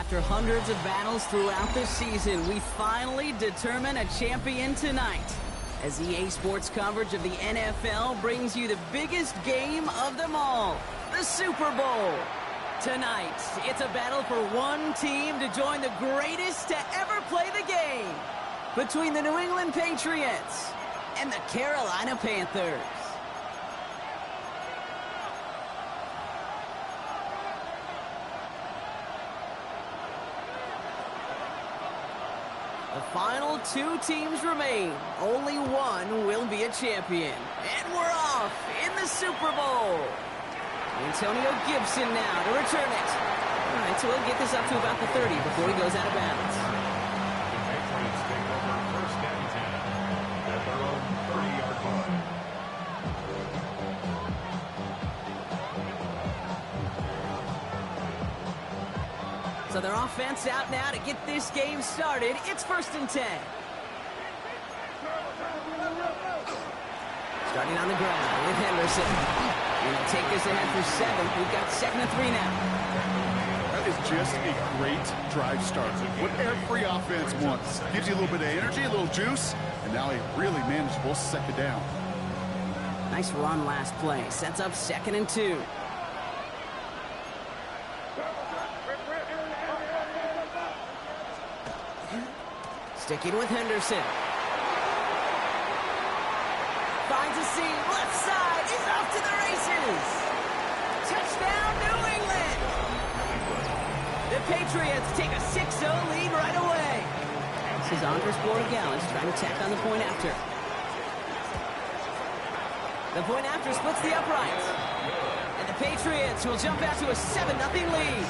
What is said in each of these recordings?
After hundreds of battles throughout the season, we finally determine a champion tonight. As EA Sports coverage of the NFL brings you the biggest game of them all, the Super Bowl. Tonight, it's a battle for one team to join the greatest to ever play the game. Between the New England Patriots and the Carolina Panthers. The final two teams remain. Only one will be a champion. And we're off in the Super Bowl. Antonio Gibson now to return it. All right, so he'll get this up to about the 30 before he goes out of bounds. The Patriots take over first and 10 at their own 30-yard line. So their offense out now to get this game started. It's first and 10. Starting on the ground with Henderson. Going to take this ahead for 7. We've got 2nd and 3 now. That is just a great drive start. What every offense wants. Gives you a little bit of energy, a little juice, and now a really manageable 2nd down. Nice run last play. Sets up 2nd and 2. Sticking with Henderson. Finds a seam. Left side. He's off to the races. Touchdown, New England. The Patriots take a 6-0 lead right away. This is Andres Borregales trying to tack on the point after. The point after splits the uprights. And the Patriots will jump out to a 7-0 lead.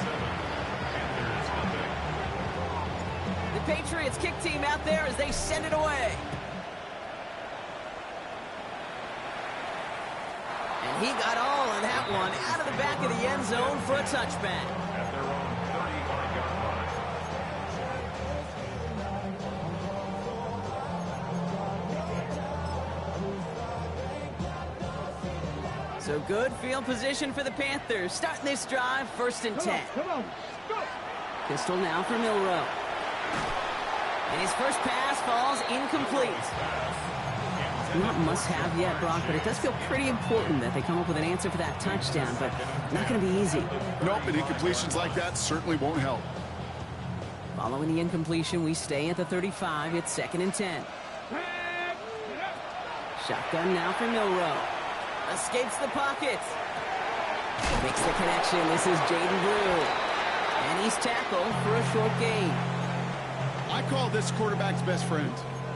The Patriots kick team out there as they send it away. And he got all of that one out of the back of the end zone for a touchback. At their own 30-yard line. So good field position for the Panthers. Starting this drive, first and 10. Come on, go. Pistol now for Milrow. And his first pass falls incomplete. Not must-have yet, Brock, but it does feel pretty important that they come up with an answer for that touchdown, but not going to be easy. Nope, and incompletions like that certainly won't help. Following the incompletion, we stay at the 35. It's 2nd and 10. Shotgun now for Milrow. Escapes the pocket. Makes the connection. This is Jaden Blue. And he's tackled for a short gain. I call this quarterback's best friend.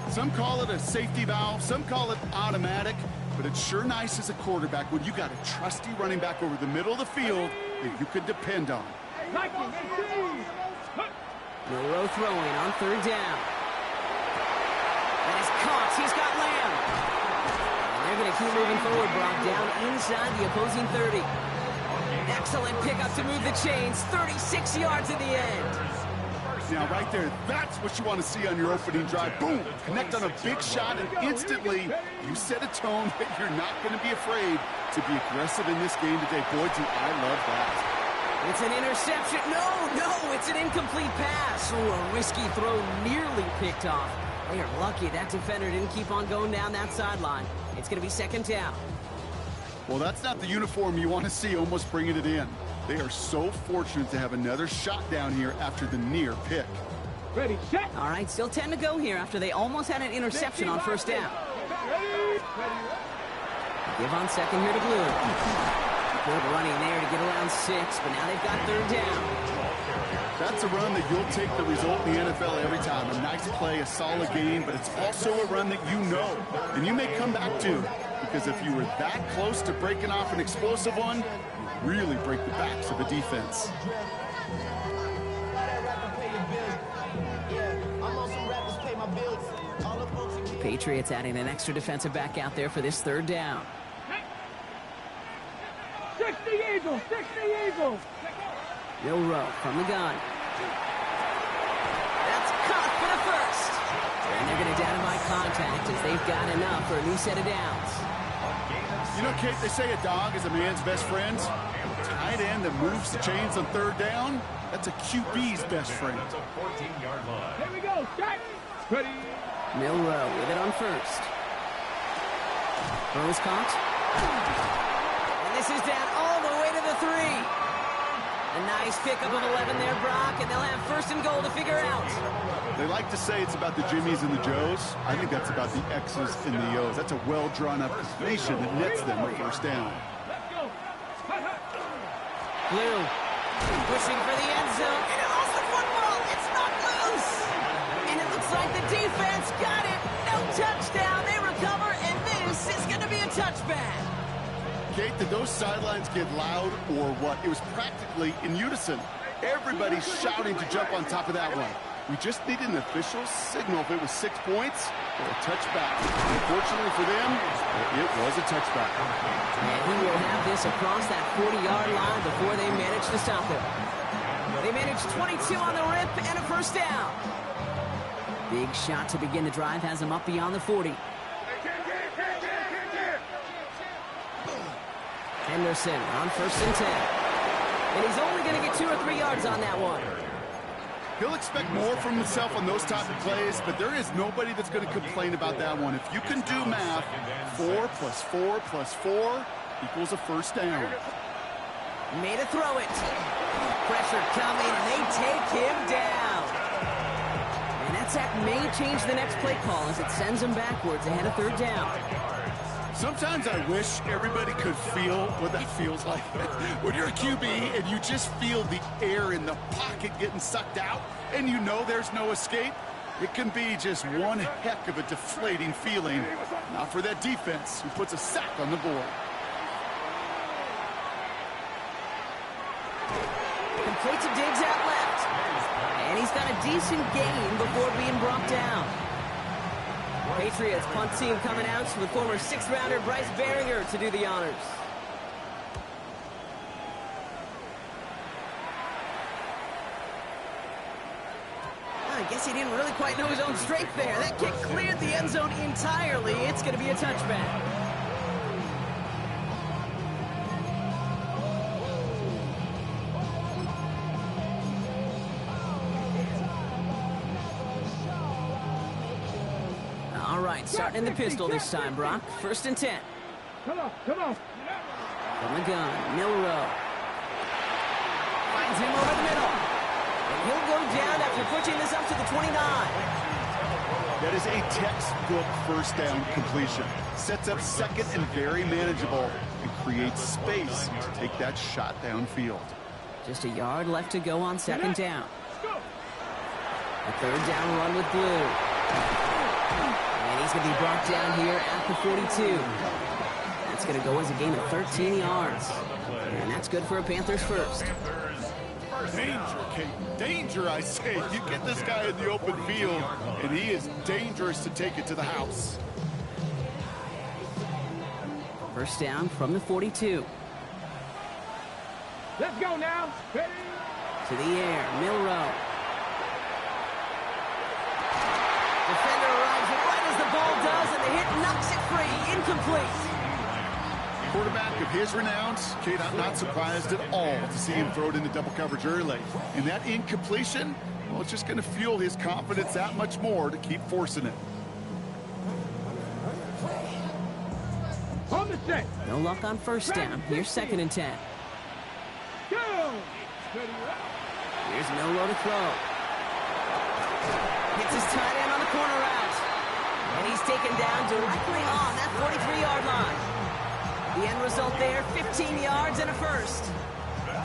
Some call it a safety valve, some call it automatic, but it's sure nice as a quarterback when you got a trusty running back over the middle of the field that you can depend on. Milrow throwing on 3rd down. That is caught. He's got Lamb. And they're going to keep moving forward, Brock, down inside the opposing 30. Excellent pickup to move the chains. 36 yards at the end. Now, right there, that's what you want to see on your opening drive. Boom! Connect on a big shot, and instantly you set a tone that you're not going to be afraid to be aggressive in this game today. Boy, do I love that. It's an interception. No, it's an incomplete pass. Ooh, a risky throw nearly picked off. They are lucky that defender didn't keep on going down that sideline. It's going to be 2nd down. Well, that's not the uniform you want to see almost bringing it in. They are so fortunate to have another shot down here after the near pick. Ready, set. All right, still 10 to go here after they almost had an interception on 1st down. Give on 2nd here to Blue. Good running there to get around 6, but now they've got 3rd down. That's a run that you'll take the result in the NFL every time. A nice play, a solid game, but it's also a run that you know, and you may come back to, because if you were that close to breaking off an explosive one, you really break the backs of a defense. Patriots adding an extra defensive back out there for this 3rd down. 60 Eagles, 60 Eagles. Milrow from the gun. That's caught for the first. And they're going to down him by contact as they've got enough for a new set of downs. You know, Kate, they say a dog is a man's best friend. Tight end that moves the chains on third down, that's a QB's best friend. That's a 14-yard line. Here we go. Start. Ready. Milrow with it on first. Throw is caught. And this is down all the way to the 3. A nice pickup of 11 there, Brock, and they'll have first and goal to figure out. They like to say it's about the Jimmies and the Joes. I think that's about the X's and the O's. That's a well-drawn-up combination that nets them a first down. Let's go. Blue pushing for the end zone, and it lost the football. It's not loose. And it looks like the defense got it. No touchdown. They recover, and this is going to be a touchback. Kate, did those sidelines get loud or what? It was practically in unison. Everybody shouting to jump on top of that one. We just needed an official signal if it was 6 points or a touchback. Unfortunately for them, it was a touchback. And he will have this across that 40-yard line before they manage to stop him. They managed 22 on the rip and a first down. Big shot to begin the drive has him up beyond the 40. Henderson on first and 10. And he's only going to get 2 or 3 yards on that one. He'll expect more from himself on those type of plays, but there is nobody that's going to complain about that one. If you can do math, 4 plus 4 plus 4 equals a first down. Made a throw it. Pressure coming, and they take him down. And that sack may change the next play call as it sends him backwards ahead of third down. Sometimes I wish everybody could feel what that feels like. When you're a QB and you just feel the air in the pocket getting sucked out and you know there's no escape, it can be just one heck of a deflating feeling. Not for that defense who puts a sack on the board. Complete to Diggs out left. And he's got a decent gain before being brought down. Patriots punt team coming out with former 6th-rounder Bryce Baringer to do the honors. I guess he didn't really quite know his own strength there. That kick cleared the end zone entirely. It's going to be a touchback. All right, starting in the pistol this time, Brock. First and 10. Come on, come on. From the gun, Milrow. Finds him over the middle. And he'll go down after pushing this up to the 29. That is a textbook first down completion. Sets up second and very manageable and creates space to take that shot downfield. Just a yard left to go on second down. A third down run with Blue. And he's going to be brought down here at the 42. That's going to go as a gain of 13 yards. And that's good for a Panthers first. Danger, Kate. Danger, I say. You get this guy in the open field, and he is dangerous to take it to the house. First down from the 42. Let's go now. Ready? To the air, Milrow. Defender arrives right as the ball does, and the hit knocks it free. Incomplete. Quarterback of his renown, Kate, I'm not surprised at all to see him throw it into double coverage early. And that incompletion, well, it's just going to fuel his confidence that much more to keep forcing it. On the set. No luck on first down. Here's second and 10. Go. Ready, Here's Milrow to throw. Hits his tight end on the corner route. And he's taken down directly on that 43-yard line. The end result there, 15 yards and a first.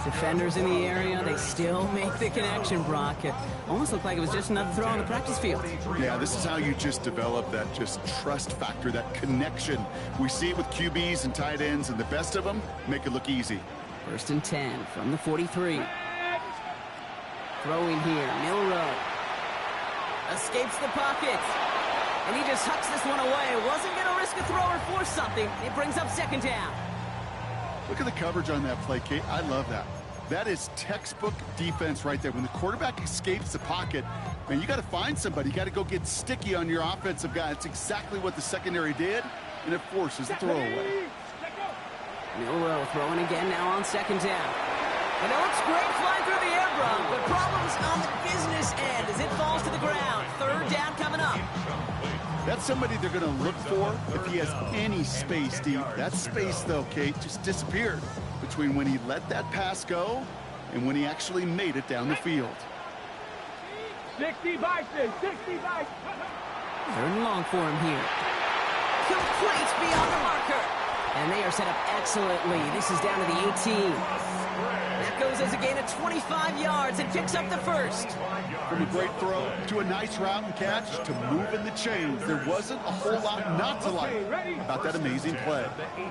Defenders in the area, they still make the connection, Brock. It almost looked like it was just another throw on the practice field. Yeah, this is how you just develop that just trust factor, that connection. We see it with QBs and tight ends, and the best of them make it look easy. First and 10 from the 43. Throwing here, Milrow. Escapes the pocket. And he just hucks this one away. Wasn't going to risk a throw or force something. It brings up second down. Look at the coverage on that play, Kate. I love that. That is textbook defense right there. When the quarterback escapes the pocket, man, you got to find somebody. You got to go get sticky on your offensive guy. It's exactly what the secondary did, and it forces the throwaway. Milrow throwing again now on second down. And it looks great flying through the air, Brock, but problems on the business end as it falls to the ground. Third down coming up. That's somebody they're going to look for if he has any space deep. That space, though, Kate, just disappeared between when he let that pass go and when he actually made it down the field. 60 boxes, 60 boxes. Third and long for him here. Complete beyond the marker. And they are set up excellently. This is down to the 18. That goes as a gain of 25 yards and picks up the first. From a great throw to a nice route and catch to moving the chains, there wasn't a whole lot not to like about that amazing play.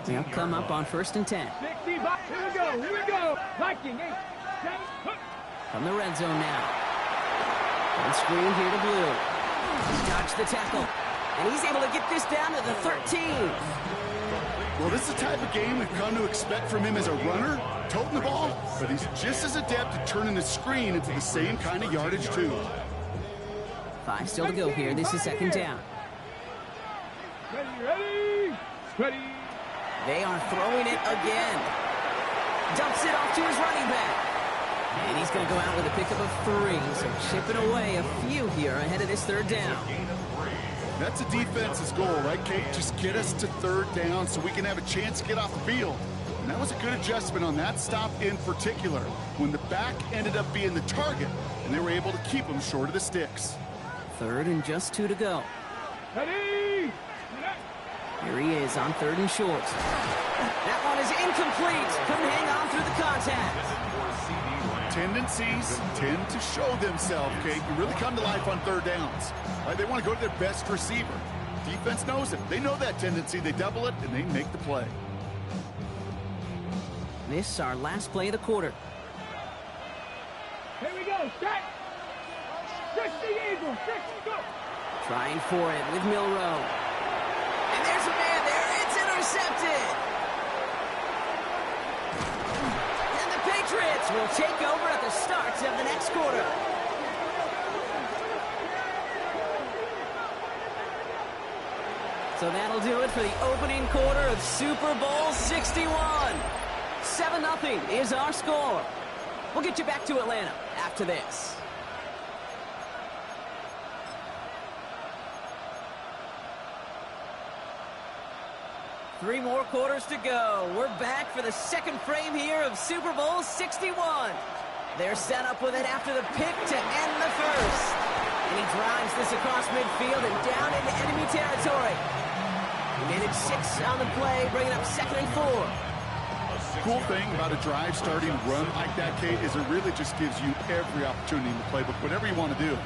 They'll come up on 1st and 10. 60 boxes. Here we go. Viking, 8, 7, From the red zone now. On screen here to Blue. He dodged the tackle. And he's able to get this down to the 13. Well, this is the type of game we've come to expect from him as a runner, toting the ball, but he's just as adept at turning the screen into the same kind of yardage, too. 5 still to go here. This is second down. ready. They are throwing it again. Dumps it off to his running back. And he's going to go out with a pickup of 3, so chipping away a few here ahead of this third down. That's a defense's goal, right, Kate? Just get us to third down so we can have a chance to get off the field. And that was a good adjustment on that stop in particular, when the back ended up being the target, and they were able to keep him short of the sticks. 3rd and just 2 to go. Ready. Here he is on 3rd and short. That one is incomplete. Couldn't hang on through the contact. Tendencies tend to show themselves, Kate. You really come to life on third downs. Right? They want to go to their best receiver. Defense knows it. They know that tendency. They double it, and they make the play. This is our last play of the quarter. Here we go. Set. 60 Eagles. 60 go. Trying for it with Milrow. And there's a man there. It's intercepted. And the Patriots will take over at the start of the next quarter. So that'll do it for the opening quarter of Super Bowl 61. 7-0 is our score. We'll get you back to Atlanta after this. Three more quarters to go. We're back for the second frame here of Super Bowl 61. They're set up with it after the pick to end the first. And he drives this across midfield and down into enemy territory. He made it 6 on the play, bringing up 2nd and 4. Cool thing about a drive starting run like that, Kate, is it really just gives you every opportunity in the playbook, whatever you want to do.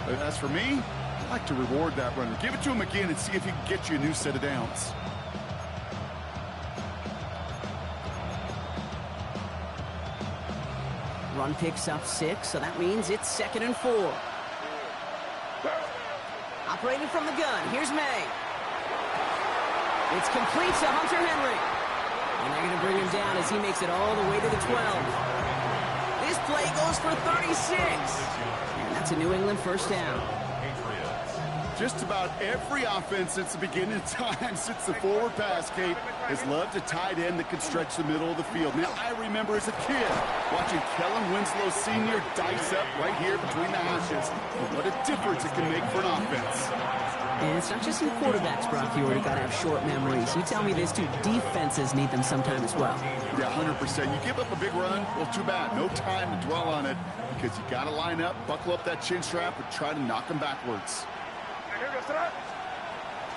But as for me, I like to reward that runner. Give it to him again and see if he can get you a new set of downs. Run picks up 6, so that means it's 2nd and 4. Operating from the gun, here's May. It's complete to Hunter Henry. And they're going to bring him down as he makes it all the way to the 12. This play goes for 36. And that's a New England first down. Just about every offense since the beginning of time, since the forward pass, Kate, has loved a tight end that can stretch the middle of the field. Now, I remember as a kid watching Kellen Winslow Sr. dice up right here between the hashes. But what a difference it can make for an offense. And it's not just in quarterbacks, Brock. You already got to have short memories. You tell me this, too. Defenses need them sometime as well. Yeah, 100%. You give up a big run, well, too bad. No time to dwell on it because you got to line up, buckle up that chin strap, and try to knock them backwards.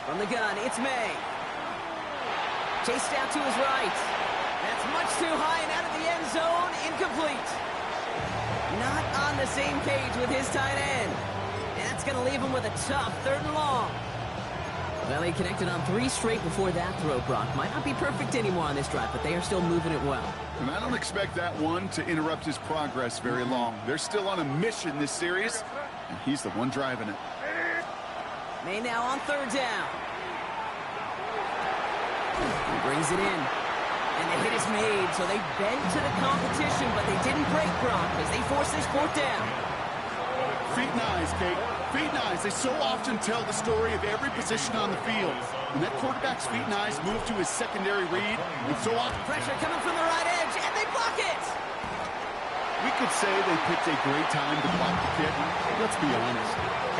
From the gun, it's May. Chased out to his right. That's much too high and out of the end zone. Incomplete. Not on the same page with his tight end. And that's going to leave him with a tough 3rd and long. Well, he connected on 3 straight before that throw, Brock. Might not be perfect anymore on this drive, but they are still moving it well. And I don't expect that one to interrupt his progress very long. They're still on a mission this series, and he's the one driving it. May now on 3rd down. He brings it in. And the hit is made, so they bent to the competition, but they didn't break, Brock, as they force this 4th down. Feet and eyes, Kate. Feet and eyes, they so often tell the story of every position on the field. When that quarterback's feet and eyes move to his secondary read, and so often... Pressure coming from the right edge, and they block it! We could say they picked a great time to block the kick. Let's be honest.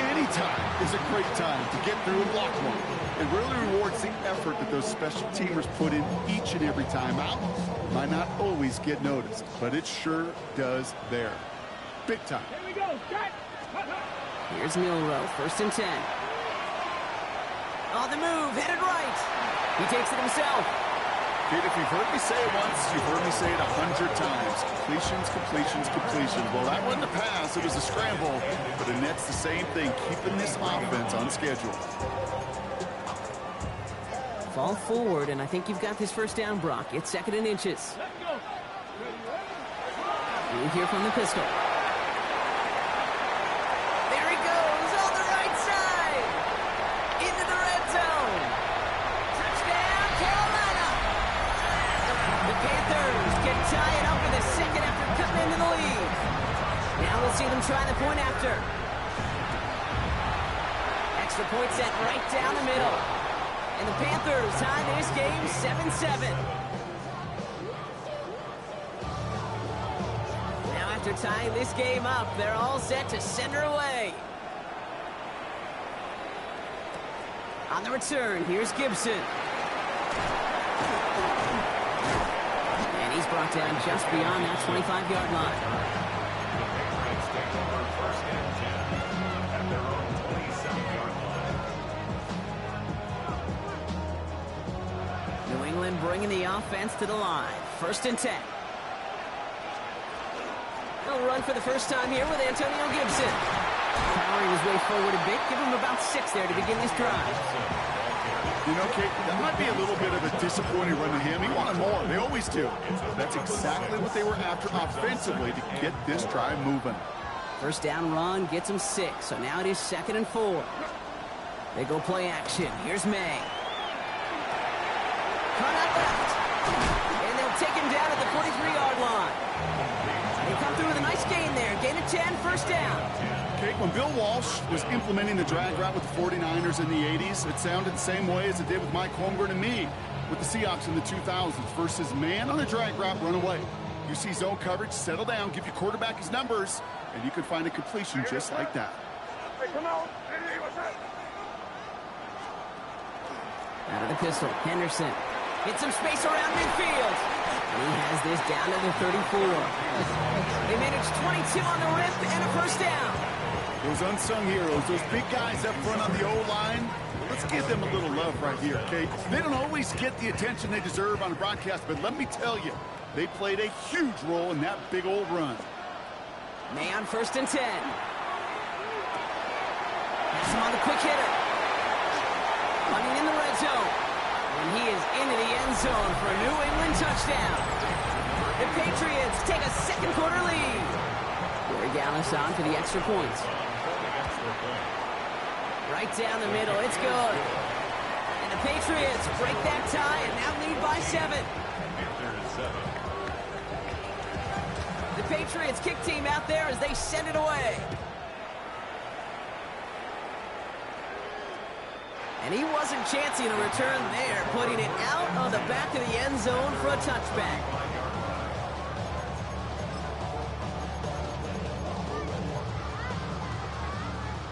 Any time is a great time to get through and block one. It really rewards the effort that those special teamers put in each and every time out. Might not always get noticed, but it sure does there. Big time. Here we go. Cut. Here's Milrow, 1st and 10. On the move, headed right. He takes it himself. Kid, if you've heard me say it once, you've heard me say it 100 times. Completions, completions, completions. Well, that wasn't a pass. It was a scramble. But the net's the same thing, keeping this offense on schedule. Fall forward, and I think you've got this 1st down, Brock. It's 2nd and inches. Let's go. You hear from the pistol. There he goes on the right side. Into the red zone. Touchdown, Carolina. The Panthers can tie it up in the 2nd after cutting into the lead. Now we'll see them try the point after. Extra point set right down the middle. And the Panthers tie this game 7-7. Now after tying this game up, they're all set to send her away. On the return, here's Gibson. And he's brought down just beyond that 25-yard line. The Patriots take over 1st and 10 at their own 27-yard line. New England bringing the offense to the line. 1st and 10. They'll run for the first time here with Antonio Gibson. Powering his way forward a bit. Give him about 6 there to begin this drive. You know, Kate, that might be a little bit of a disappointing run to him. He wanted more. They always do. That's exactly what they were after offensively to get this drive moving. 1st down run gets him 6. So now it is 2nd and 4. They go play action. Here's May. Cut out left. And they'll take him down at the 43-yard line. They come through with a nice gain there. Gain of 10, 1st down. Kate, when Bill Walsh was implementing the drag route with the 49ers in the 80s, it sounded the same way as it did with Mike Holmgren and me with the Seahawks in the 2000s versus man on the drag route, run away. You see zone coverage, settle down, give your quarterback his numbers, and you can find a completion just like that. Hey, come on. Hey, what's up? Out of the pistol, Henderson. Hit some space around midfield. And he has this down to the 34. They managed 22 on the rip and a 1st down. Those unsung heroes, those big guys up front on the O-line, let's give them a little love right here, Kate. They don't always get the attention they deserve on the broadcast, but let me tell you, they played a huge role in that big old run. May on 1st and 10. Pass him on the quick hitter. Running in the red zone. And he is into the end zone for a New England touchdown. The Patriots take a 2nd quarter lead. Corey Gallis on for the extra points. Right down the middle, it's good. And the Patriots break that tie and now lead by 7. The Patriots kick team out there as they send it away. And he wasn't chancing a return there, putting it out on the back of the end zone for a touchback.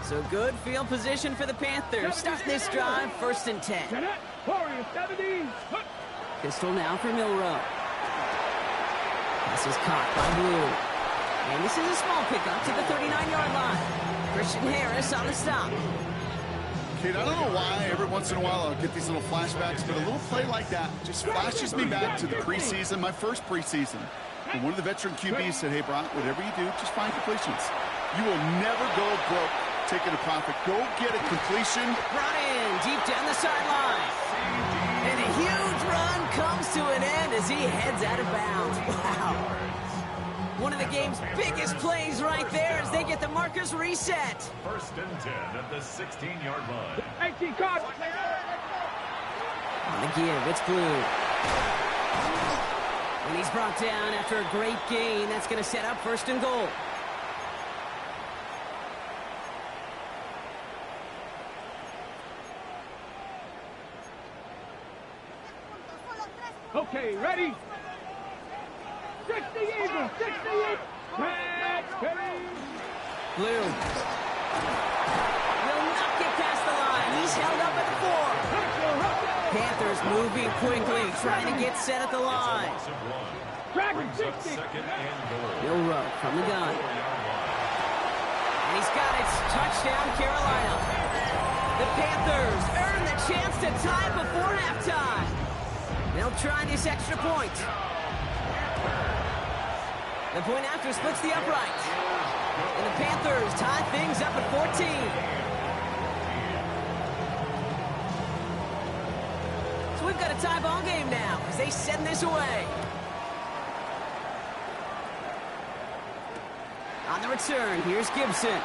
So good field position for the Panthers. Starting this drive, 1st and 10. Warriors 17. Pistol now for Milrow. Pass is caught by Blue. And this is a small pickup to the 39-yard line. Christian Harris on the stop. Kate, I don't know why every once in a while I'll get these little flashbacks, but a little play like that just flashes me back to the preseason, my first preseason. And one of the veteran QBs said, hey, Brock, whatever you do, just find completions. You will never go broke taking a profit. Go get a completion. Brought in deep down the sideline. And a huge run comes to an end as he heads out of bounds. Wow. One of the game's biggest plays right there as they get the markers reset. 1st and 10 at the 16-yard line. 18 caught. On the give, it's Blue. And he's brought down after a great gain. That's going to set up 1st and goal. Okay, ready? 60 Eagles, 60 Eagles. Blue will not get past the line. He's held up at the 4. Panthers moving quickly, trying to get set at the line. Tracking 60. Bill Rowe from the gun. And he's got it. Touchdown, Carolina. The Panthers earn the chance to tie before halftime. They'll try this extra point. The point after splits the upright. And the Panthers tie things up at 14. So we've got a tie ball game now as they send this away. On the return, here's Gibson.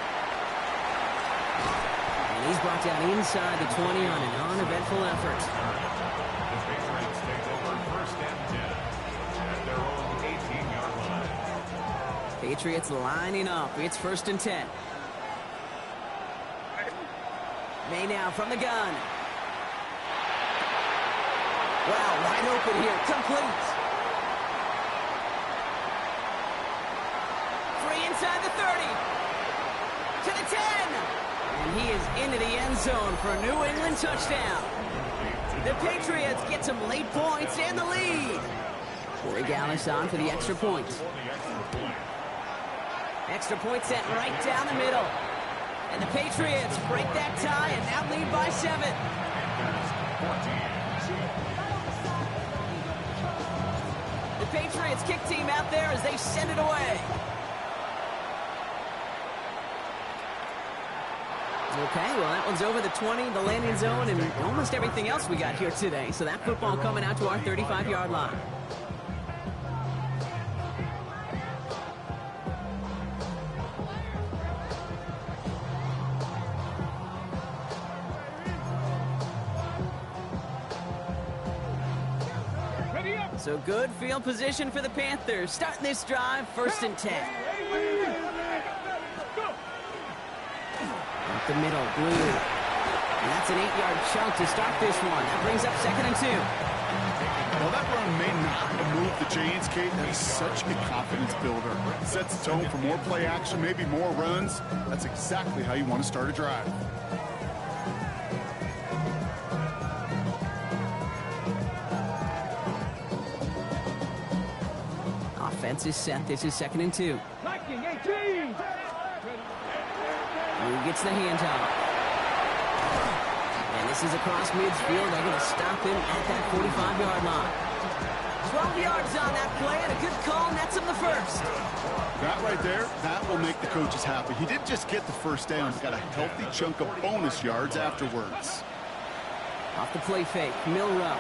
And he's brought down inside the 20 on an uneventful effort. The Patriots take over first and 10 at their own 18-yard line. Patriots lining up. It's first and 10. May now from the gun. Wow, wide open here. Complete. Free inside the 30. To the 10. And he is into the end zone for a New England touchdown. The Patriots get some late points and the lead. Corey Gallis on for the extra point. Extra point set right down the middle. And the Patriots break that tie and now lead by 7. The Patriots kick team out there as they send it away. Okay, well, that one's over the 20, the landing zone, and almost everything else we got here today. So that football coming out to our 35-yard line. So good field position for the Panthers. Starting this drive, first and 10. Up the middle, Blue. And that's an 8-yard chunk to start this one. That brings up second and 2. Well, that run may not move the chains, Kate. That is such a confidence builder. It sets the tone for more play action, maybe more runs. That's exactly how you want to start a drive. Offense is set. This is second and 2. Blue gets the handoff. And this is across midfield. They're going to stop him at that 45-yard line. 12 yards on that play, and a good call nets him the first. That right there, that will make the coaches happy. He didn't just get the first down. He got a healthy chunk of bonus yards afterwards. Off the play fake, Milrow.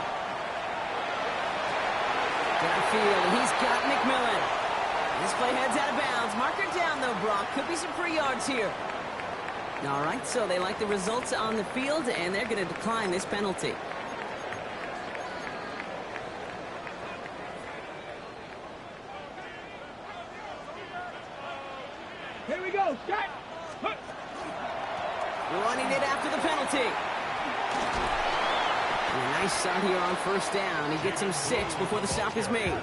Downfield, and he's got McMillan. This play heads out of bounds. Marker down, though, Brock. Could be some free yards here. All right, so they like the results on the field, and they're going to decline this penalty. Here we go, shot. Running it after the penalty. And a nice start here on first down. He gets him 6 before the stop is made.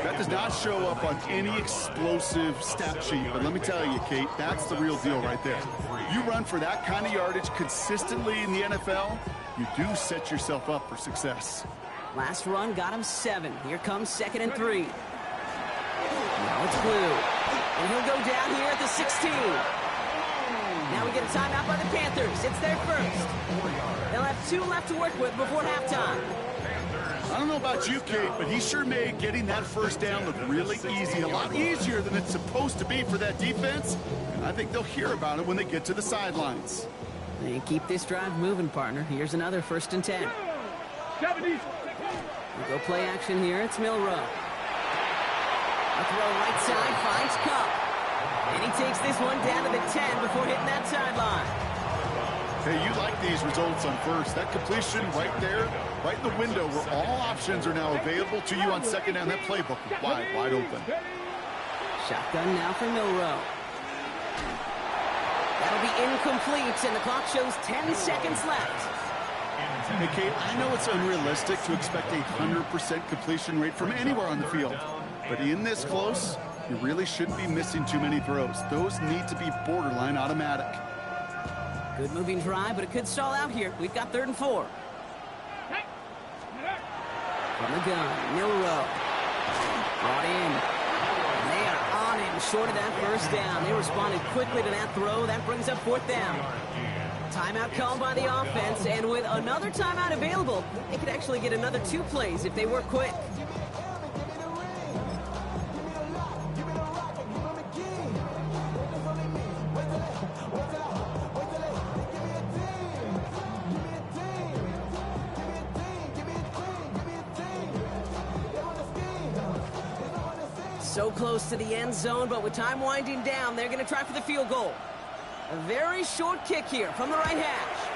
That does not show up on any explosive stat sheet, but let me tell you, Kate, that's the real deal right there. You run for that kind of yardage consistently in the NFL, you do set yourself up for success. Last run got him 7. Here comes second and 3. Now it's Blue. And he'll go down here at the 16. Now we get a timeout by the Panthers. It's their first. They'll have 2 left to work with before halftime. I don't know about you, Kate, but he sure made getting that first down look really easy. A lot easier than it's supposed to be for that defense. And I think they'll hear about it when they get to the sidelines. And keep this drive moving, partner. Here's another first and 10. 70. We'll go play action here. It's Milrow. A throw right side, finds Cup. And he takes this one down to the 10 before hitting that sideline. Hey, you like these results on first. That completion right there, right in the window where all options are now available to you on second down. That playbook is wide open. Shotgun now for Milrow. That'll be incomplete, and the clock shows 10 seconds left. Hey, Kate, I know it's unrealistic to expect a 100% completion rate from anywhere on the field, but in this close, you really shouldn't be missing too many throws. Those need to be borderline automatic. Good moving drive, but it could stall out here. We've got 3rd and 4. From the gun, Milrow. Brought in. And they are on him, short of that first down. They responded quickly to that throw. That brings up 4th down. Timeout called by the offense, and with another timeout available, they could actually get another 2 plays if they work quick. So close to the end zone, but with time winding down, they're going to try for the field goal. A very short kick here from the right hash.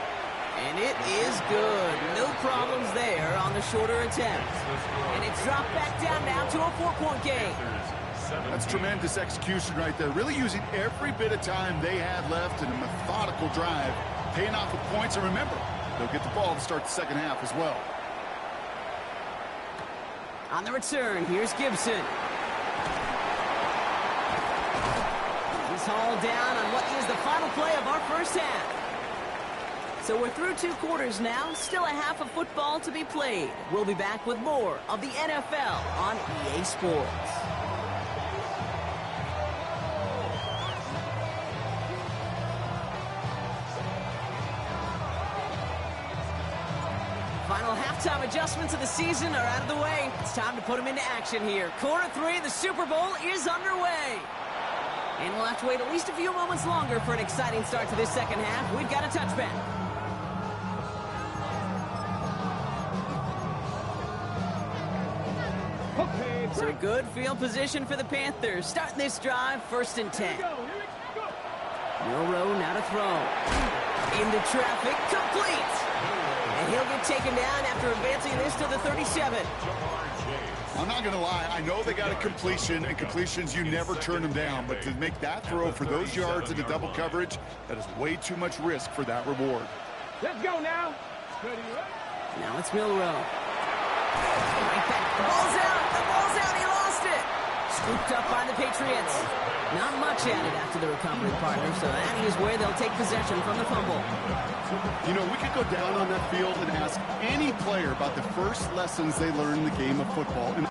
And it is good. No problems there on the shorter attempt. And it's dropped back down now to a 4-point game. That's tremendous execution right there. Really using every bit of time they had left in a methodical drive, paying off with points. And remember, they'll get the ball to start the second half as well. On the return, here's Gibson. He's hauled down on what is the final play of our first half. So we're through 2 quarters now, still a half of football to be played. We'll be back with more of the NFL on EA Sports. Final halftime adjustments of the season are out of the way. It's time to put them into action here. Quarter 3 of the Super Bowl is underway. And we'll have to wait at least a few moments longer for an exciting start to this second half. We've got a touchback. Okay, So good field position for the Panthers. Starting this drive, 1st and 10. Milrow now to throw. Into traffic, complete. And he'll get taken down after advancing this to the 37. I'm not going to lie. I know they got a completion, and completions, you never turn them down. But to make that throw for those yards into double coverage, that is way too much risk for that reward. let's go now. Now it's Milrow. Right back. The ball's out. The ball's out. He lost it. Scooped up by the Patriots. Not much added after the recovery, partner, so that is where they'll take possession from the fumble. You know, we could go down on that field and ask any player about the first lessons they learned in the game of football. And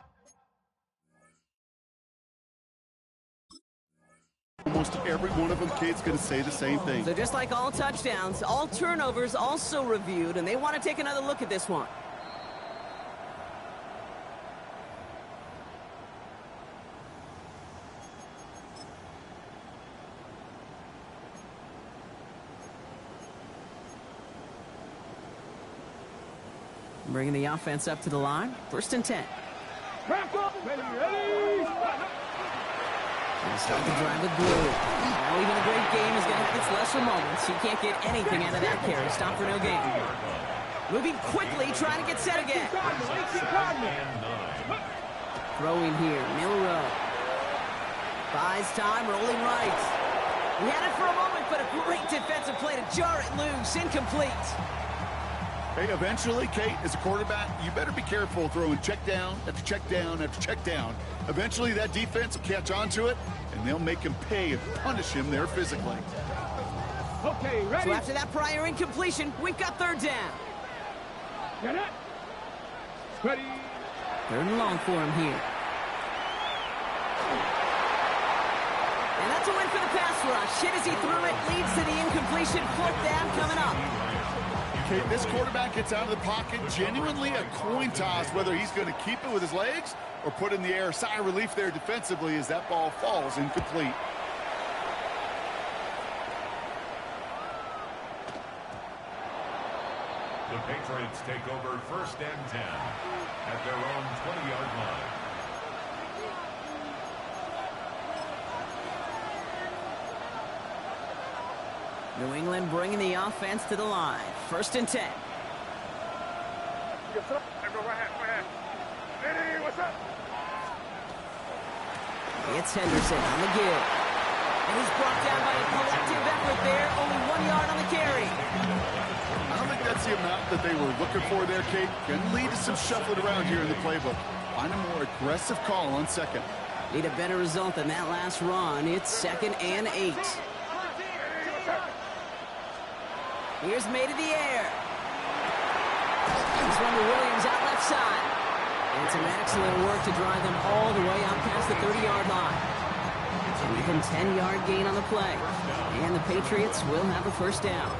almost every one of them kids going to say the same thing. So just like all touchdowns, all turnovers also reviewed, and they want to take another look at this one. Bringing the offense up to the line. 1st and 10. Back up. Ready. And start the drive with Blue. Now even a great game is going to have its lesser moments. You can't get anything out of that carry. Stop for no gain. Moving quickly, trying to get set again. Throwing here, Milrow. Buys time, rolling right. We had it for a moment, but a great defensive play to jar it loose. Incomplete. Hey, eventually, Kate, as a quarterback, you better be careful throwing check down after check down after check down. Eventually, that defense will catch on to it, and they'll make him pay and punish him there physically. Okay, ready. So after that prior incompletion, we've got 3rd down. Get it. Ready. 3rd and long for him here. And that's a win for the pass rush. Hit as he threw it, leads to the incompletion. 4th down coming up. Okay, this quarterback gets out of the pocket, genuinely a coin toss, whether he's going to keep it with his legs or put it in the air. Sigh of relief there defensively as that ball falls incomplete. The Patriots take over 1st and 10 at their own 20-yard line. New England bringing the offense to the line. 1st and 10. Yes, sir. Go right hand. Ready, what's up? It's Henderson on the give. And he's brought down by a collective effort there. Only 1 yard on the carry. I don't think that's the amount that they were looking for there, Kate. Can lead to some shuffling around here in the playbook. Find a more aggressive call on second. Need a better result than that last run. It's 2nd and 8. Here's May to the air. He's run to Williams out left side. And some excellent work to drive them all the way out past the 30-yard line. An even 10-yard gain on the play. And the Patriots will have a first down.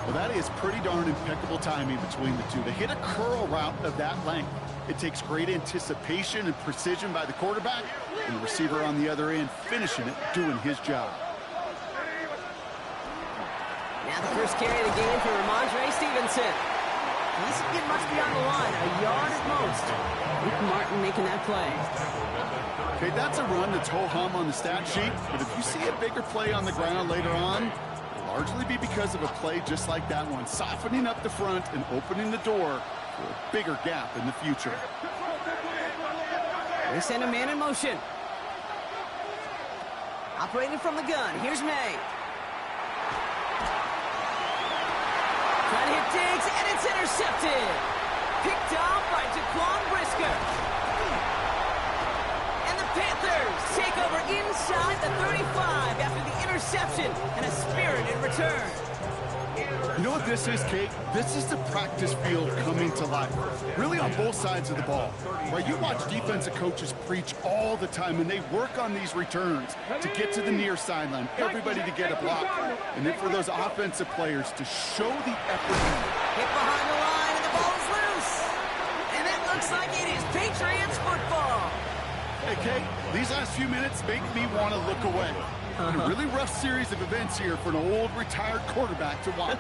Well, that is pretty darn impeccable timing between the two. To hit a curl route of that length, it takes great anticipation and precision by the quarterback, and the receiver on the other end finishing it, doing his job. Now the first carry of the game for Ramondre Stevenson. He doesn't get much beyond the line, a yard at most. Luke Martin making that play. Okay, that's a run that's ho-hum on the stat sheet, but if you see a bigger play on the ground later on, it'll largely be because of a play just like that one, softening up the front and opening the door for a bigger gap in the future. They send a man in motion. Operating from the gun, here's May. Trying to hit Diggs, and it's intercepted. Picked off by Jaquan Brisker. And the Panthers take over inside the 35 after the interception and a spirited return. You know what this is, Kate? This is the practice field coming to life. Really on both sides of the ball. Right? You watch defensive coaches preach all the time, and they work on these returns to get to the near sideline, everybody to get a block. And then for those offensive players to show the effort. Hit behind the line, and the ball is loose. And it looks like it is Patriots football. Hey, Kate, these last few minutes make me want to look away. A really rough series of events here for an old retired quarterback to watch.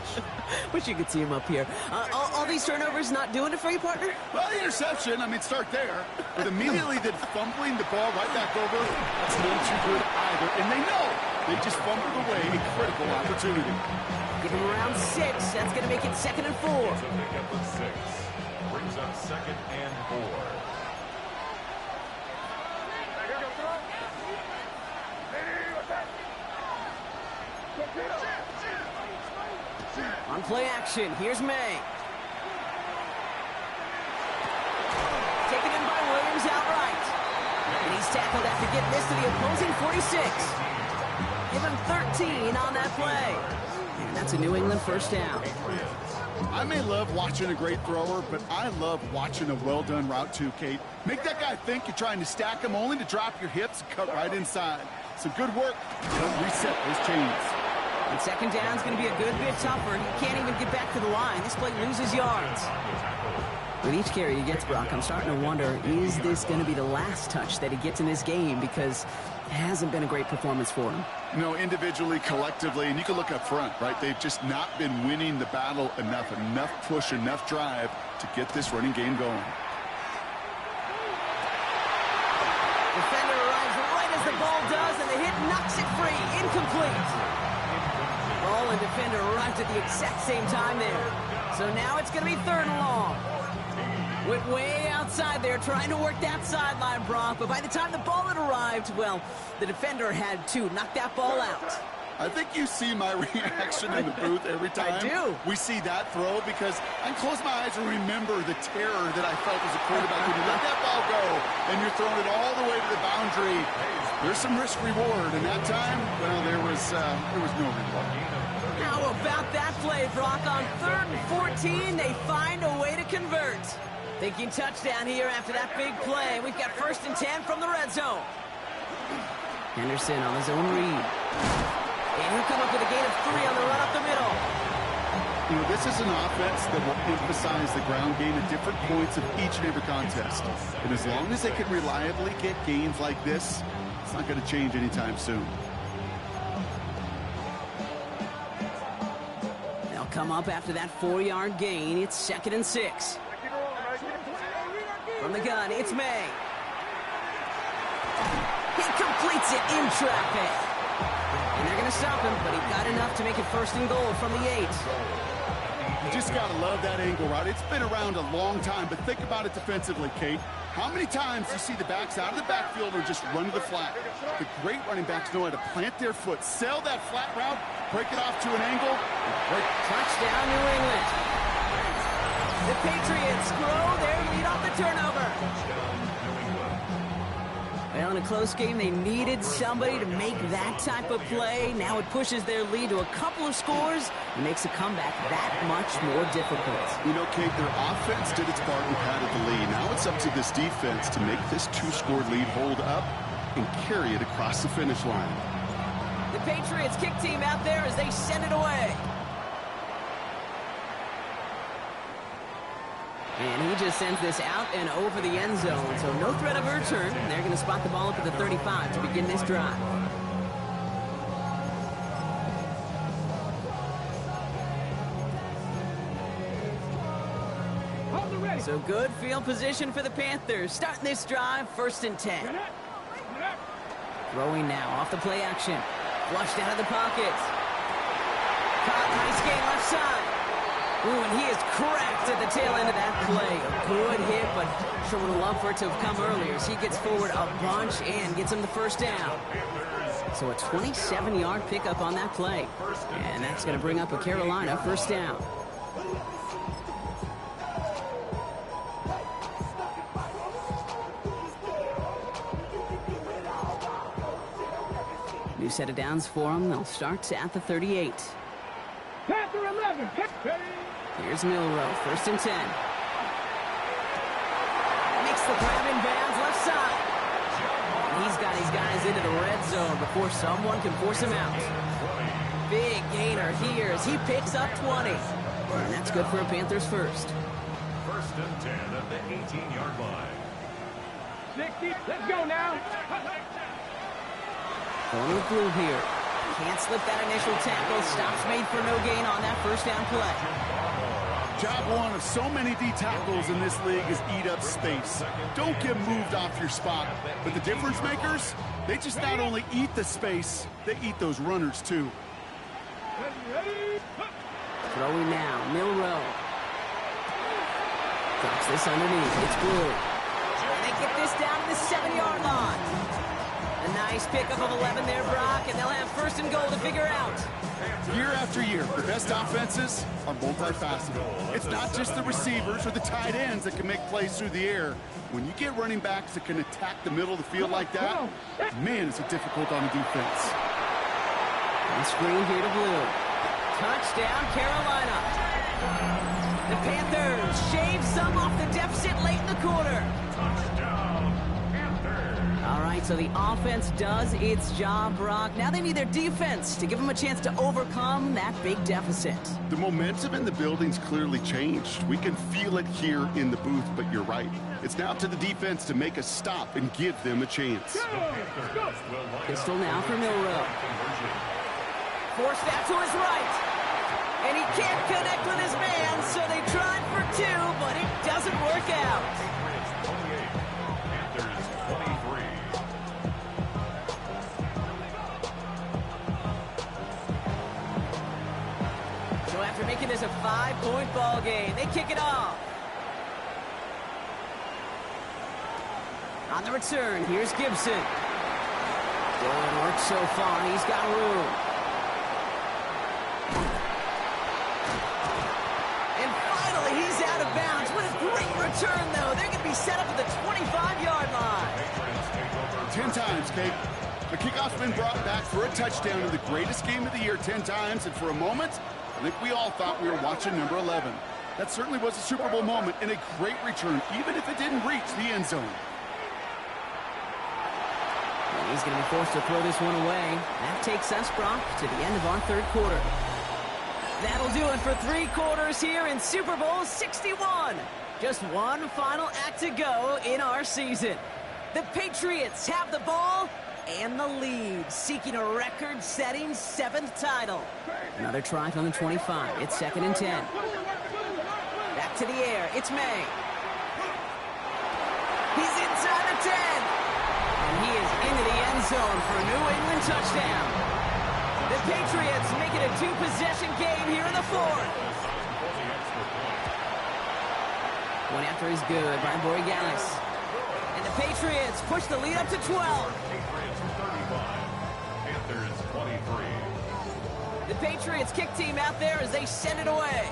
Wish you could see him up here. All these turnovers not doing it for you, partner? Well, the interception, I mean, start there. But immediately then fumbling the ball right back over, that's not too good either. And they know they just fumbled away a critical opportunity. Give him around 6. That's going to make it 2nd and 4. Pick up the 6. Brings up 2nd and 4. On play action, here's May. Taken in by Williams outright. And he's tackled after getting this to the opposing 46. Give him 13 on that play. And that's a New England first down. I may love watching a great thrower, but I love watching a well-done route too, Kate. Make that guy think you're trying to stack him only to drop your hips and cut right inside. Some good work. Don't reset those chains. And 2nd down is going to be a good bit tougher. He can't even get back to the line. This play loses yards. With each carry he gets, Brock, I'm starting to wonder, is this going to be the last touch that he gets in this game? Because it hasn't been a great performance for him. You know, individually, collectively, and you can look up front, right? They've just not been winning the battle enough push, enough drive to get this running game going. Defender arrives right as the ball does, and the hit knocks it free. Incomplete. Ball and defender arrived at the exact same time there. So now it's going to be 3rd and long. Went way outside there trying to work that sideline, Brock. But by the time the ball had arrived, well, the defender had to knock that ball out. I think you see my reaction in the booth every time I do. We see that throw, because I can close my eyes and remember the terror that I felt as a quarterback when you let that ball go and you're throwing it all the way to the boundary. There's some risk reward, and that time, well, there was no reward. How about that play, Brock? On 3rd and 14, they find a way to convert. Thinking touchdown here after that big play. We've got 1st and 10 from the red zone. Henderson on his own read. And he'll come up with a gain of 3 on the run up the middle. You know, this is an offense that will emphasize the ground game at different points of each and every contest. And as long as they can reliably get gains like this, it's not going to change anytime soon. They'll come up after that 4-yard gain. It's 2nd and 6. From the gun, it's May. He completes it in traffic. And they're going to stop him, but he got enough to make it 1st and goal from the 8. You just got to love that angle route. It's been around a long time, but think about it defensively, Kate. How many times do you see the backs out of the backfield or just run to the flat? The great running backs know how to plant their foot, sell that flat route, break it off to an angle, and break. Touchdown, New England. The Patriots grow their lead off the turnover. Well, in a close game, they needed somebody to make that type of play. Now it pushes their lead to a couple of scores and makes a comeback that much more difficult. You know, Kate, their offense did its part and padded the lead. Now it's up to this defense to make this two-score lead hold up and carry it across the finish line. The Patriots kick team out there as they send it away. And he just sends this out and over the end zone, so no threat of a return. They're going to spot the ball up at the 35 to begin this drive. So good field position for the Panthers. Starting this drive, 1st and 10. Throwing now off the play action. Flushed out of the pocket. Caught, nice gain left side. Ooh, and he is cracked at the tail end of that play. A good hit, but sure would have loved for it to have come earlier. So he gets forward a bunch and gets him the first down. So a 27-yard pickup on that play. And that's going to bring up a Carolina first down. New set of downs for them. They'll start at the 38. Panther 11. Here's Milrow, 1st and 10. Makes the grab in bounds left side. And he's got his guys into the red zone before someone can force him out. Big gainer here as he picks up 20. And that's good for a Panthers first. 1st and 10 at the 18-yard line. 60. Let's go now. Going with blue here. Can't slip that initial tackle. Stops made for no gain on that first down play. Job one of so many D tackles in this league is eat up space. Don't get moved off your spot. But the difference makers, they just not only eat the space, they eat those runners too. Throwing now, Milrow. Drops this underneath. It's blue. And they get this down to the 7-yard line. A nice pickup of 11 there, Brock, and they'll have 1st and goal to figure out. Year after year, the best offenses are multifaceted. It's not just the receivers or the tight ends that can make plays through the air. When you get running backs that can attack the middle of the field like that, man, it's difficult on the defense. And screen here to blue. Touchdown, Carolina. The Panthers shave some off the deficit late in the quarter. All right, so the offense does its job, Brock. Now they need their defense to give them a chance to overcome that big deficit. The momentum in the building's clearly changed. We can feel it here in the booth, but you're right. It's now up to the defense to make a stop and give them a chance. Pistol now for Milrow. Forced out to his right. And he can't connect with his man, so they tried for 2, but it doesn't work out. So after making this a 5-point ball game, they kick it off. On the return, here's Gibson. Good work so far, and he's got room. And finally, he's out of bounds. What a great return, though. They're going to be set up at the 25-yard line. 10 times, Kate. The kickoff's been brought back for a touchdown in the greatest game of the year 10 times, and for a moment, I think we all thought we were watching number 11. That certainly was a Super Bowl moment and a great return, even if it didn't reach the end zone. And he's going to be forced to throw this one away. That takes us, Brock, to the end of our 3rd quarter. That'll do it for 3 quarters here in Super Bowl 61. Just one final act to go in our season. The Patriots have the ball and the lead, seeking a record-setting 7th title. Another try on the 25. It's 2nd and 10. Back to the air. It's May. He's inside the 10. And he is into the end zone for a New England touchdown. The Patriots make it a 2-possession game here in the 4th. One after is good by Borregales. And the Patriots push the lead up to 12. Panthers 23. The Patriots kick team out there as they send it away.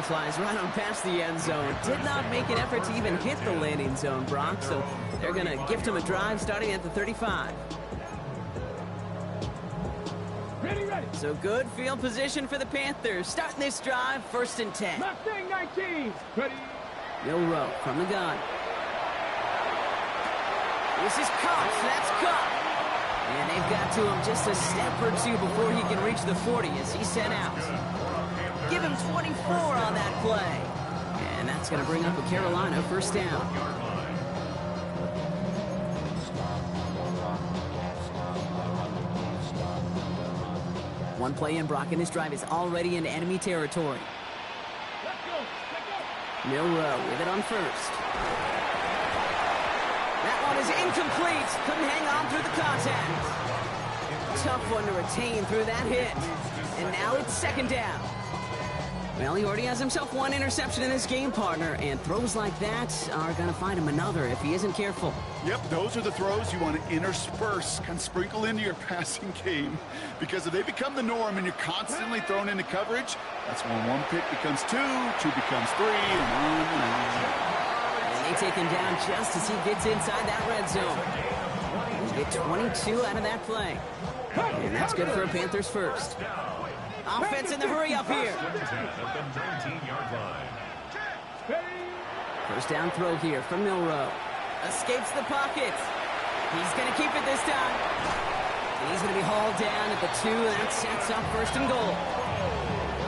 flies right on past the end zone. Did not make an effort to even hit the landing zone, Brock, so they're going to gift him a drive starting at the 35. Ready. So good field position for the Panthers. Starting this drive, 1st and 10. Mustang 19. Ready. Milrow from the gun. This is Cox. That's Cox. And they've got to him just a step or two before he can reach the 40 as he's sent out. Give him 24 on that play. And that's going to bring up a Carolina 1st down. One play in, Brock, and this drive is already into enemy territory. Let's go. Milrow with it on 1st. That one is incomplete. Couldn't hang on through the contact. Tough one to retain through that hit. And now it's 2nd down. Well, he already has himself 1 interception in this game, partner, and throws like that are going to find him another if he isn't careful. Yep, those are the throws you want to intersperse, kind of sprinkle into your passing game, because if they become the norm and you're constantly thrown into coverage, that's when 1 pick becomes 2, 2 becomes 3, and on. And they take him down just as he gets inside that red zone. They get 22 out of that play. And that's good for a Panthers 1st. Offense in the hurry up here. 1st down throw here from Milrow. Escapes the pocket. He's going to keep it this time. And he's going to be hauled down at the 2. That sets up 1st and goal.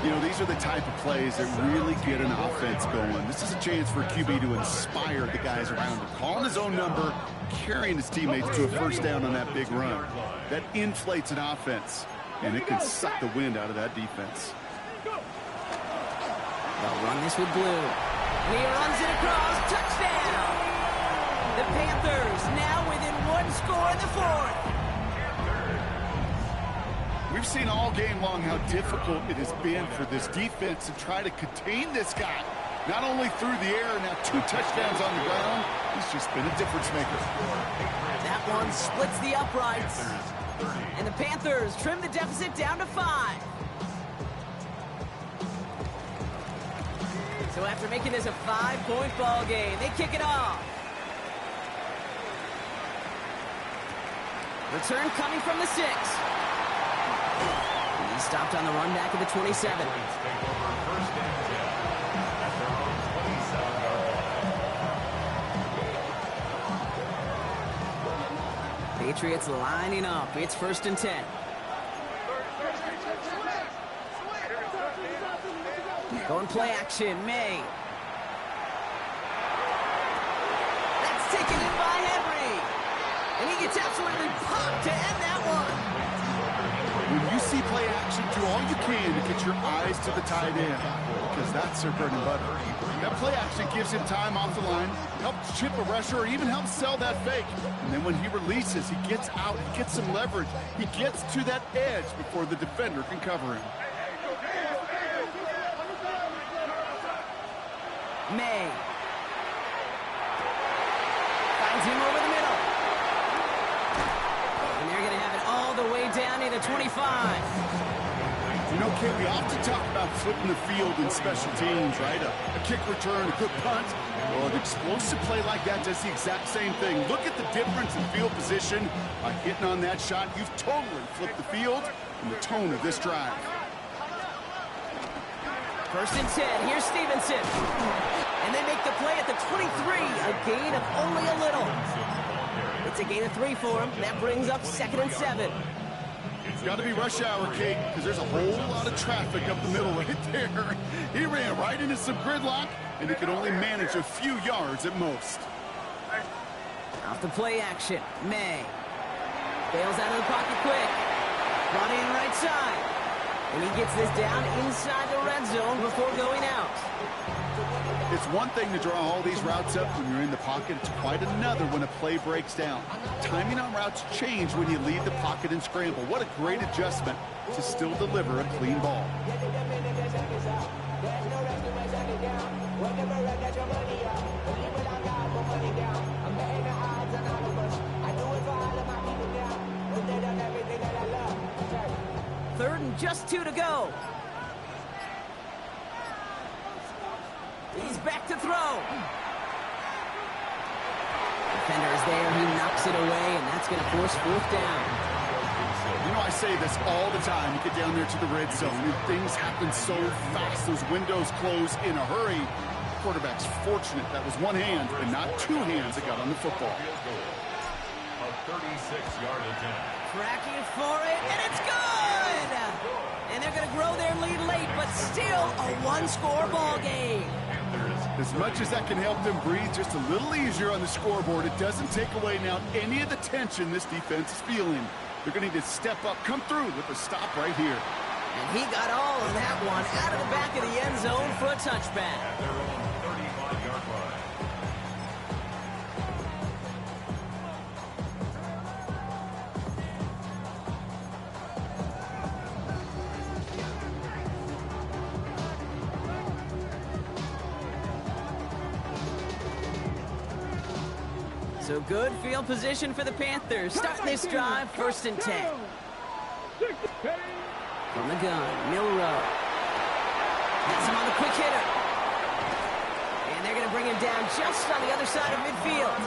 You know, these are the type of plays that really get an offense going. This is a chance for QB to inspire the guys around him. Calling his own number, carrying his teammates to a 1st down on that big run. That inflates an offense, and it can suck the wind out of that defense. They'll run this with Blue. He runs it across. Touchdown! The Panthers now within 1 score in the 4th. We've seen all game long how difficult it has been for this defense to try to contain this guy. Not only through the air, now 2 touchdowns on the ground. He's just been a difference maker. That one splits the uprights. And the Panthers trim the deficit down to 5. So after making this a 5-point ball game, they kick it off. Return coming from the 6. He stopped on the run back at the 27. Patriots lining up. It's 1st and 10. Going play action. May. That's taken in by Henry. And he gets absolutely popped to end that one. When you see play action, do all you can to get your eyes to the tight end, because that's their bread and butter. That play action gives him time off the line, helps chip a rusher, or even helps sell that fake. And then when he releases, he gets out, he gets some leverage. He gets to that edge before the defender can cover him. May. Finds him over the middle. And they're going to have it all the way down into 25. You know, Kate, we often talk about flipping the field in special teams, right? A kick return, a good punt. Well, an explosive play like that does the exact same thing. Look at the difference in field position. By hitting on that shot, you've totally flipped the field and the tone of this drive. 1st and 10. Here's Stevenson. And they make the play at the 23. A gain of only a little. It's a gain of 3 for him. That brings up 2nd and 7. It's got to be rush hour, Kate, because there's a whole lot of traffic up the middle right there. He ran right into some gridlock, and he could only manage a few yards at most. Off the play action. May. Bails out of the pocket quick. Brought in right side. And he gets this down inside the red zone before going out. It's one thing to draw all these routes up when you're in the pocket. It's quite another when a play breaks down. Timing on routes change when you leave the pocket and scramble. What a great adjustment to still deliver a clean ball. Third and just 2 to go. He's back to throw. Defender is there. He knocks it away, and that's going to force fourth down. You know, I say this all the time. You get down there to the red zone, and things happen so fast. Those windows close in a hurry. The quarterback's fortunate that was one hand and not two hands that got on the football. A 36-yard attempt. Cracking for it, and it's good! And they're going to grow their lead late, but still a one-score ball game. As much as that can help them breathe just a little easier on the scoreboard, it doesn't take away now any of the tension this defense is feeling. They're going to need to step up, come through with a stop right here. And he got all of that one out of the back of the end zone for a touchback. At their own 35-yard line. So good field position for the Panthers. Starting this drive, 1st and 10. From the gun, Milrow. Has him on the quick hitter. And they're going to bring him down just on the other side of midfield.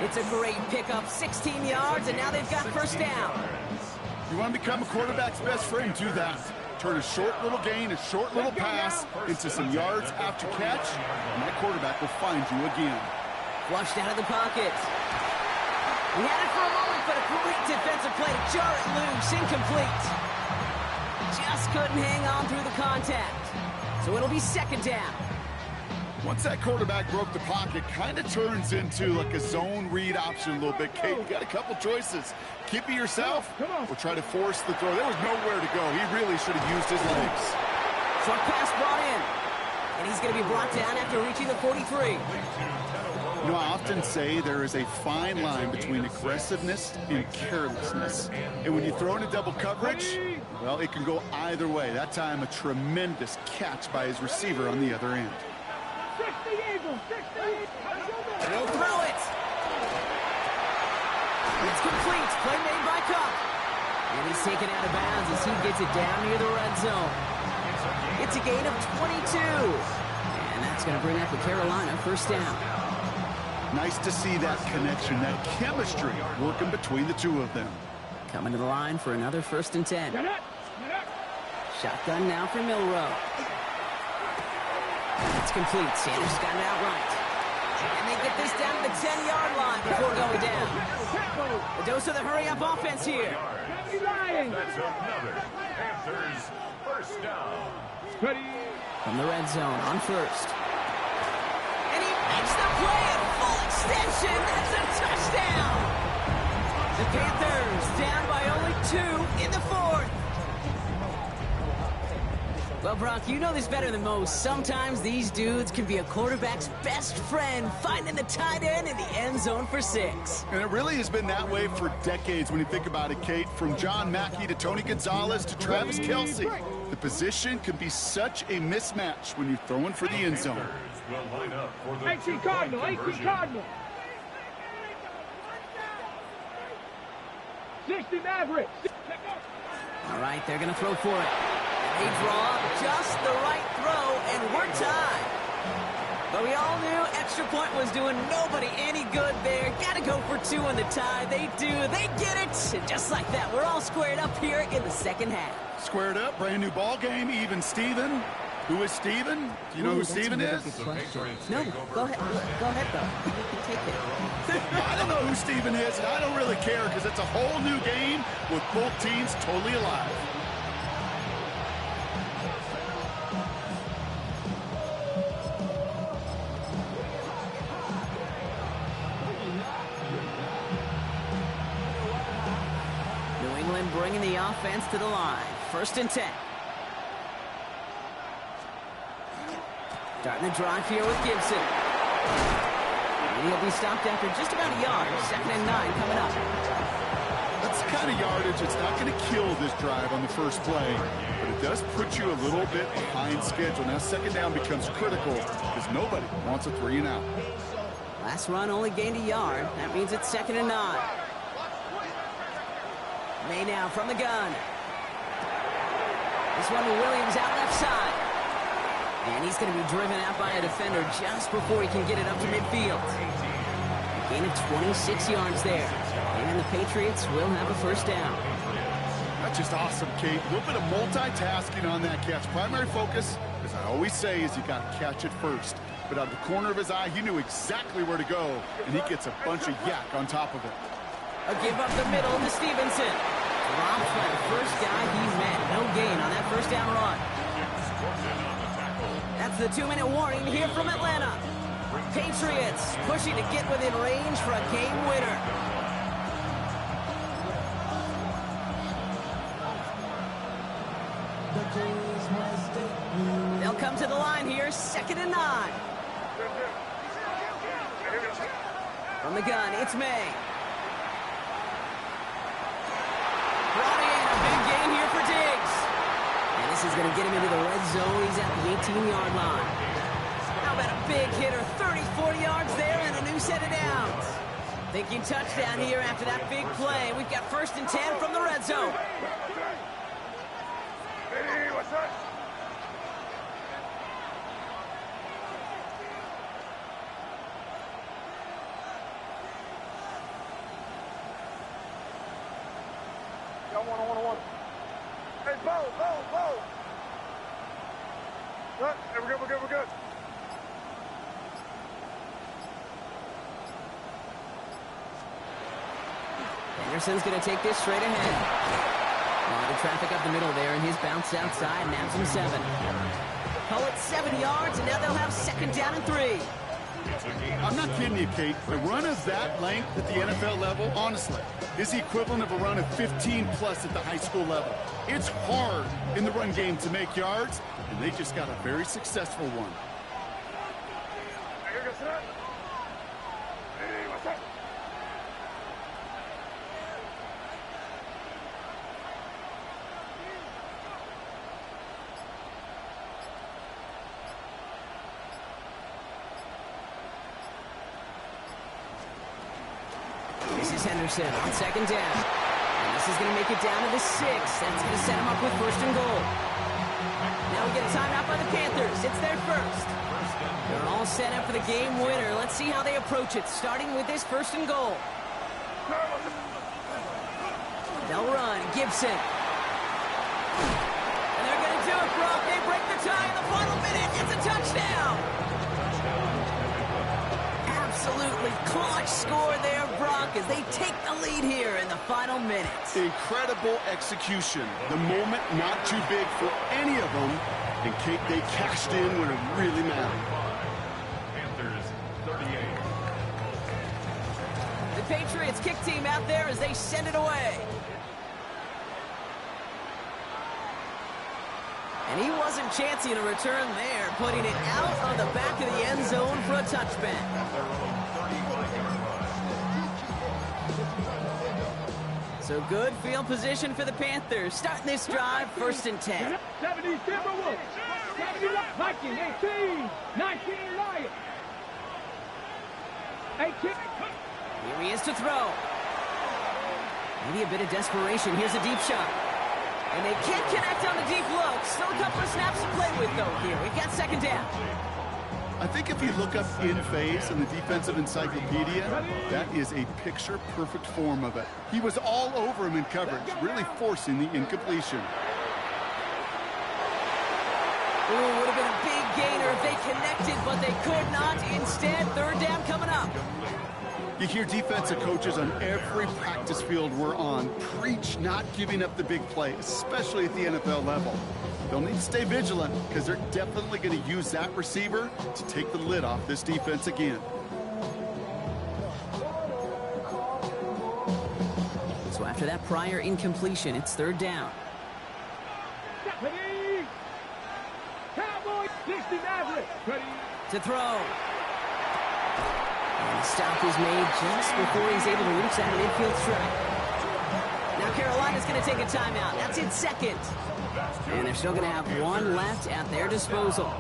It's a great pickup, 16 yards, and now they've got 1st down. You want to become a quarterback's best friend, do that. Turn a short little gain, a short little pass into some yards after catch, and that quarterback will find you again. Flushed out of the pocket. He had it for a moment, but a great defensive play to jar it loose, incomplete. Just couldn't hang on through the contact. So it'll be 2nd down. Once that quarterback broke the pocket, kind of turns into like a zone read option a little bit. Kate, you got a couple choices. Keep it yourself or try to force the throw. There was nowhere to go. He really should have used his legs. Short pass brought in. And he's going to be brought down after reaching the 43. You know, I often say there is a fine line between aggressiveness and carelessness. And when you throw in a double coverage, well, it can go either way. That time, a tremendous catch by his receiver on the other end. He'll throw it. It's complete. Play made by Cup. And he's taken out of bounds as he gets it down near the red zone. It's a gain of 22. And that's going to bring up a Carolina 1st down. Nice to see that connection, that chemistry working between the two of them. Coming to the line for another 1st and 10. Shotgun now for Milrow. It's complete. Sanders got it outright. And they get this down to the 10-yard line before going down. A dose of the hurry-up offense here. That's another Panthers 1st down. From the red zone on 1st. And he makes the play at full extension. That's a touchdown. The Panthers down by only 2 in the 4th. Well, Brock, you know this better than most. Sometimes these dudes can be a quarterback's best friend, finding the tight end in the end zone for 6. And it really has been that way for decades when you think about it, Kate. From John Mackey to Tony Gonzalez to Travis Kelce. The position can be such a mismatch when you're throwing for the end zone. Will line up for the 18 Cardinal, 18 Cardinal. 60 Mavericks. All right, they're going to throw for it. They draw just the right throw, and we're tied. But we all knew extra point was doing nobody any good there. Got to go for 2 in the tie. They do. They get it. And just like that, we're all squared up here in the 2nd half. Squared up, brand new ball game, even Steven. Who is Steven? Do you know who Steven is? No, go ahead. Go ahead, though. You can take it. I don't know who Steven is, and I don't really care because it's a whole new game with both teams totally alive. Bringing the offense to the line. 1st and 10. Starting the drive here with Gibson. And he'll be stopped after just about a yard. 2nd and 9 coming up. That's the kind of yardage that's not going to kill this drive on the first play, but it does put you a little bit behind schedule. Now 2nd down becomes critical because nobody wants a 3 and out. Last run only gained a yard. That means it's 2nd and 9. May now from the gun. This one to Williams out left side. And he's going to be driven out by a defender just before he can get it up to midfield. A gain of 26 yards there. And the Patriots will have a first down. That's just awesome, Kate. A little bit of multitasking on that catch. Primary focus, as I always say, is you got to catch it first. But out of the corner of his eye, he knew exactly where to go, and he gets a bunch of yak on top of it. A give up the middle to Stevenson. Dropped by the first guy he's met. No gain on that first down run. That's the 2-minute warning here from Atlanta. Patriots pushing to get within range for a game winner. They'll come to the line here, 2nd and 9. From the gun, it's May. Brought in, a big gain here for Diggs. And this is going to get him into the red zone. He's at the 18-yard line. How about a big hitter, 34 yards there and a new set of downs. Thinking touchdown here after that big play. We've got 1st and 10 from the red zone. Hey, what's up? Y'all one. Hey, Bo. Right, we're good. Anderson's going to take this straight ahead. A lot of traffic up the middle there, and his bounce outside nabs him 7. Call it 7 yards, and now they'll have 2nd down and 3. I'm not kidding you, Kate. A run of that length at the NFL level, honestly, is the equivalent of a run of 15-plus at the high school level. It's hard in the run game to make yards, and they just got a very successful one. Hey, what's up? This is Henderson on 2nd down. And this is going to make it down to the 6. That's going to set him up with 1st and goal. Now we get a timeout by the Panthers. It's their first. They're all set up for the game winner. Let's see how they approach it, starting with this 1st and goal. They'll run. Gibson. And they're going to do it, Brock. They break the tie in the final minute. It's a touchdown. Absolutely clutch score there, Brock, as they take the lead here in the final minutes. Incredible execution. The moment not too big for any of them. And Kate, they cashed in when it really mattered. Panthers 38. The Patriots kick team out there as they send it away. And he wasn't chancing a return there, putting it out on the back of the end zone for a touchback. So good field position for the Panthers. Starting this drive, 1st and 10. 70 Superbowl. 70 Viking, 18. 19 Lions. 18. Here he is to throw. Maybe a bit of desperation. Here's a deep shot. And they can't connect on the deep look. Still a couple of snaps to play with, though, here. We've got 2nd down. I think if you look up in phase in the defensive encyclopedia, that is a picture-perfect form of it. He was all over him in coverage, really forcing the incompletion. Ooh, would have been a big gainer if they connected, but they could not. Instead, 3rd down coming up. You hear defensive coaches on every practice field we're on preach not giving up the big play, especially at the NFL level. They'll need to stay vigilant because they're definitely going to use that receiver to take the lid off this defense again. So after that prior incompletion, it's 3rd down. Ready. Cowboys, 60 Maverick. Ready. To throw. And the stop is made just before he's able to reach that midfield strike. Now Carolina's going to take a timeout. That's in 2nd. And they're still going to have 1 left at their disposal.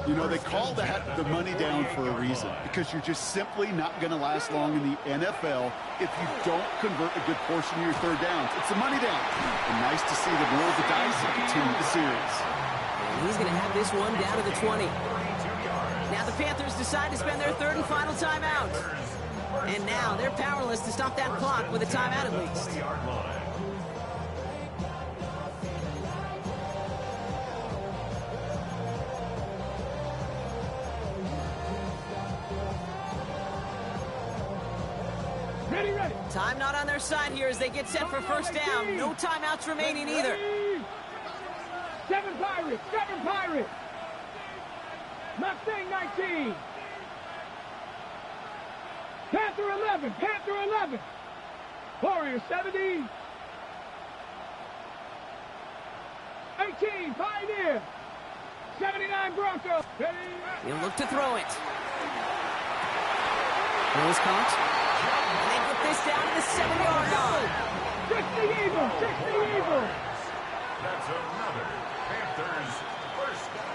You know, they call that the money down for a reason, because you're just simply not going to last long in the NFL if you don't convert a good portion of your 3rd downs. It's the money down. And nice to see them roll the dice and continue the series. He's going to have this one down to the 20. Now the Panthers decide to spend their third and final timeout. And now they're powerless to stop that clock with a timeout at least. Ready, ready. Time not on their side here as they get set for first down. No timeouts remaining either. 7 Pirates, 7 Pirates. Mustang 19. Panther 11, Panther 11. Warrior 70. 18, Pioneer. 79 Broncos. Ready? He'll look to throw it. Throws caught. And they put this down to the 7-yard line. 60 Eagles, 60 Eagles. That's another Panthers first down.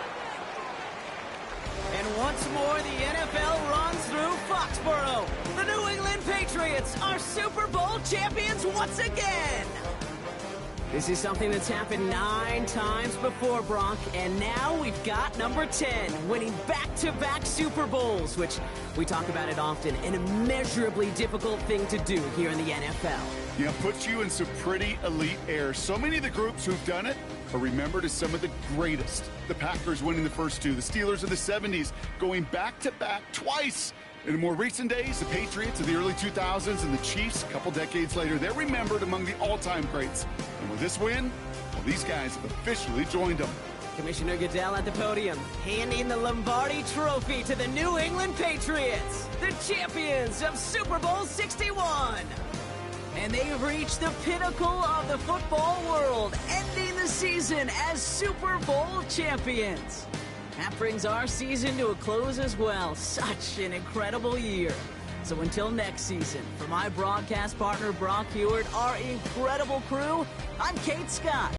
And once more, the NFL runs through Foxborough. The New England Patriots are Super Bowl champions once again. This is something that's happened 9 times before, Brock, and now we've got number 10, winning back-to-back Super Bowls, which we talk about it often, an immeasurably difficult thing to do here in the NFL. Yeah, puts you in some pretty elite air. So many of the groups who've done it are remembered as some of the greatest. The Packers winning the first 2, the Steelers of the 70s going back-to-back twice. In more recent days, the Patriots of the early 2000s and the Chiefs a couple decades later, they're remembered among the all-time greats. And with this win, well, these guys have officially joined them. Commissioner Goodell at the podium, handing the Lombardi Trophy to the New England Patriots, the champions of Super Bowl 61. And they've reached the pinnacle of the football world, ending the season as Super Bowl champions. That brings our season to a close as well. Such an incredible year. So until next season, for my broadcast partner Brock Heward, our incredible crew, I'm Kate Scott.